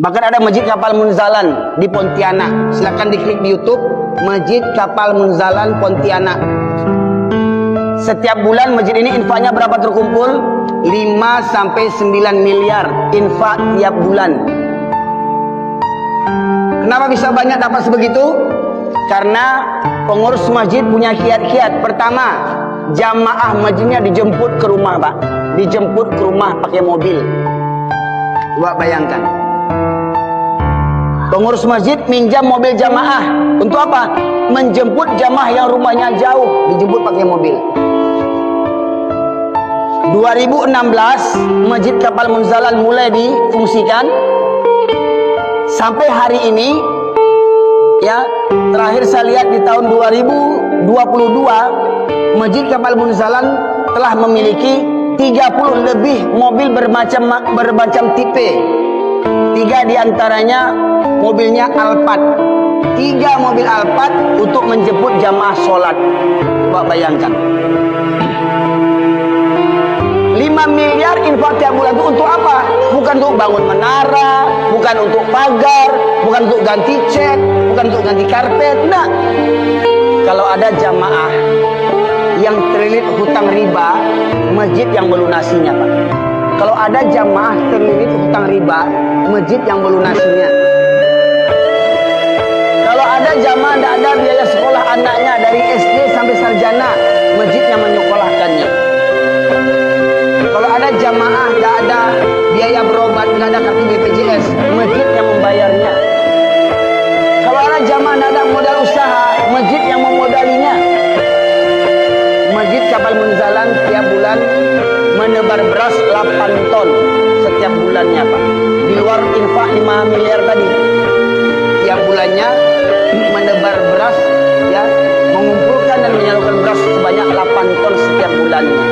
Bahkan ada Masjid Kapal Munzalan di Pontianak. Silakan diklik di YouTube Masjid Kapal Munzalan Pontianak. Setiap bulan masjid ini infaknya berapa terkumpul? 5 sampai 9 miliar infak tiap bulan. Kenapa bisa banyak dapat sebegitu? Karena pengurus masjid punya kiat-kiat. Pertama, jamaah masjidnya dijemput ke rumah, Pak. Dijemput ke rumah pakai mobil. Coba bayangkan. Pengurus masjid minjam mobil jamaah. Untuk apa? Menjemput jamaah yang rumahnya jauh, dijemput pakai mobil. 2016 Masjid Kapal Munzalan mulai difungsikan. Sampai hari ini, ya, terakhir saya lihat di tahun 2022 Masjid Kapal Munzalan telah memiliki 30 lebih mobil bermacam tipe. 3 diantaranya mobilnya Alphard. 3 mobil Alphard untuk menjemput jamaah sholat. Coba bayangkan. 5 miliar infak tiap bulan itu untuk apa? Bukan untuk bangun menara, bukan untuk pagar, bukan untuk ganti cat, bukan untuk ganti karpet. Nah, kalau ada jamaah yang terlilit hutang riba, masjid yang melunasinya, Pak. Kalau ada jamaah terlilit hutang riba, masjid yang melunasinya. Kalau ada jamaah tidak ada biaya sekolah anaknya dari SD sampai sarjana, masjid yang menyekolahkannya. Kalau ada jamaah tidak ada biaya berobat, tidak ada kartu BPJS, masjid yang membayarnya. Kalau ada jamaah tidak ada modal usaha, masjid yang memodalinya. Masjid Kapal Munzalan tiap bulan menebar beras 8 ton setiap bulannya, Pak. Di luar infak 5 miliar tadi, tiap bulannya menebar beras, ya, mengumpulkan dan menyalurkan beras sebanyak 8 ton setiap bulannya.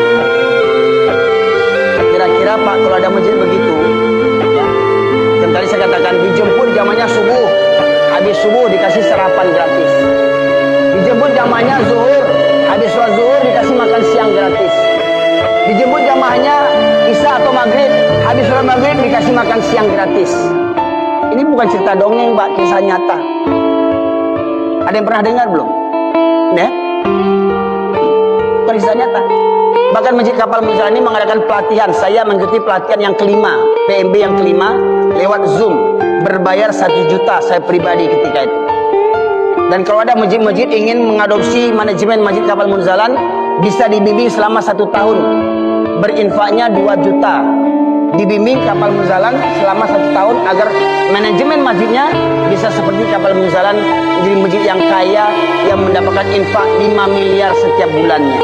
Kira-kira, Pak, kalau ada masjid begitu, ya, yang tadi saya katakan, dijemput jamanya subuh, habis subuh dikasih sarapan gratis. Dijemput jamanya zuhur, habis sholat zuhur dikasih makan siang gratis. Dijemput jamaahnya isya atau maghrib, habis sholat maghrib dikasih makan siang gratis. Ini bukan cerita dongeng, Pak, kisah nyata. Ada yang pernah dengar belum? Ya? Bukan kisah nyata. Bahkan Masjid Kapal Munzalan ini mengadakan pelatihan. Saya mengikuti pelatihan yang kelima, PMB yang kelima, lewat Zoom. Berbayar 1 juta saya pribadi ketika itu. Dan kalau ada masjid-masjid ingin mengadopsi manajemen Masjid Kapal Munzalan, bisa dibimbing selama 1 tahun. Berinfaknya 2 juta. Dibimbing Kapal Munzalan selama 1 tahun agar manajemen masjidnya bisa seperti Kapal Munzalan, menjadi masjid yang kaya, yang mendapatkan infak 5 miliar setiap bulannya.